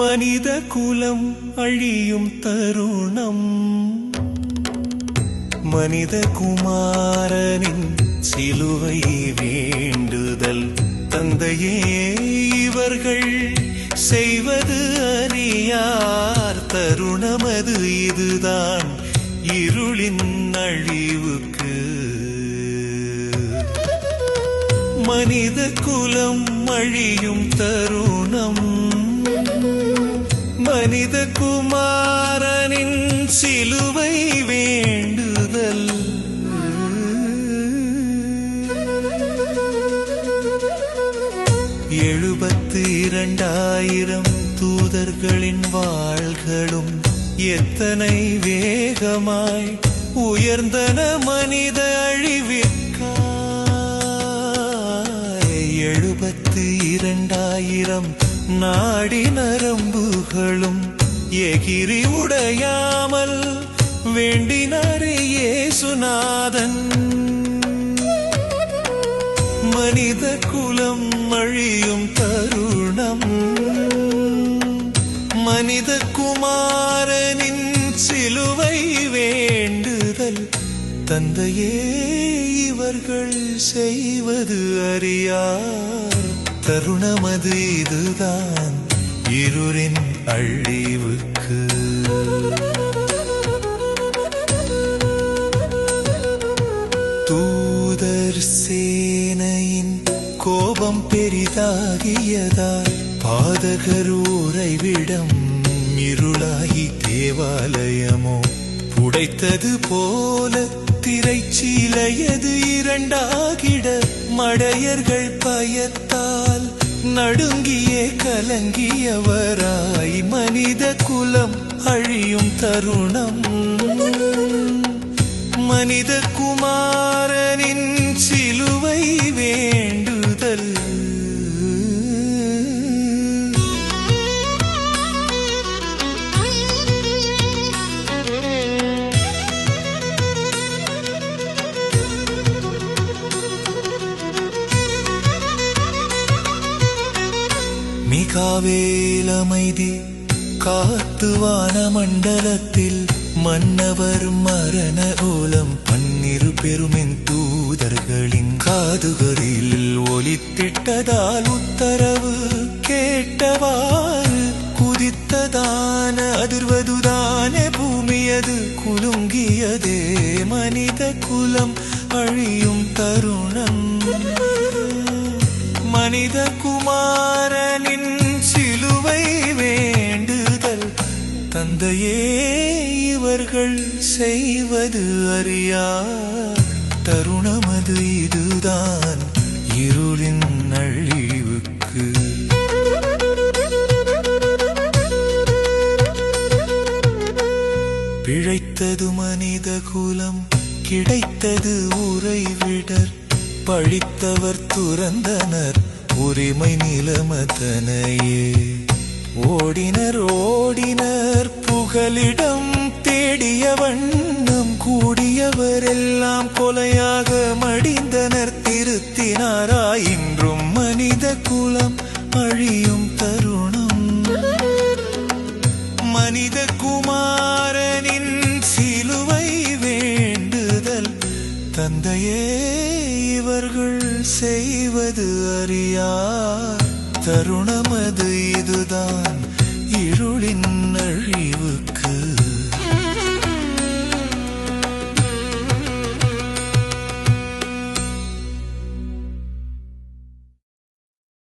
மனித குலம் அழியும் தருணம் மனித குமாரனின் சிலுவை வேண்டுதல் தந்தையே இவர்கள் செய்வது அறியார் தருணமது இதுதான் இருளின் அழிவுக்கு மனித குலம் அழியும் தருணம் மனித குமாரனின் சிலுவை வேண்டுதல் 72,000 தூதர்களின் வாள்களும் எத்தனை வேகமாய் உயர்ந்தன மனித அழிவிற்காய் 72,000 நாடி நரம்புகளும் எகிரி உடையாமல் வேண்டினாரே இயேசுநாதன் மனித குலம் அழியும் தருணம் மனித குமாரனின் சிலுவை வேண்டுதல் தந்தையே இவர்கள் செய்வது அறியார் தருணமது இதுதான் இருளின் அழிவுக்கு தூதர் சேனையின் கோபம் பெரிதாகியதால் பாதகர் உறைவிடம் இருளாகி தேவாலயமோ புடைத்தது போல திரைச்சீலையது இரண்டாகிட மடையர்கள் பயத்தால் நடுங்கியே கலங்கியவராய் மனித குலம் அழியும் தருணம் மனித குமாரனின் சிலுவை வேண்டுதல் மிகாவேல் அமைதி காத்து வானமண்டலத்தில் மன்னவர் மரண ஓலம் 12 பெருமென் தூதர்களின் காதுகளில் ஒலித்திட்டதால் உத்தரவு கேட்டவாறு குதித்ததான அதிர்வதுதானே பூமியது குலுங்கியதே மனித குலம் அழியும் தருணம் மனித குமாரனின் சிலுவை வேண்டுதல் தந்தையே இவர்கள் செய்வது அறியார் தருணமது இதுதான் இருளின் அழிவுக்கு பிழைத்தது மனித குலம் கிடைத்தது உறைவிடர் பழித்தவர் துறந்தனர் உரிமை நிலமதனையே ஓடினர் புகலிடம் தேடிய வண்ணம் கூடியவரெல்லாம் கொலையாக மடிந்தனர் திருத்தினாராய் இன்றும் மனித குலம் அழியும் தருணம் மனித குமாரனின் சிலுவை வேண்டுதல் தந்தையே இவர்கள் செய்வது அறியார் தருணமது இதுதான் இருளின் அழிவு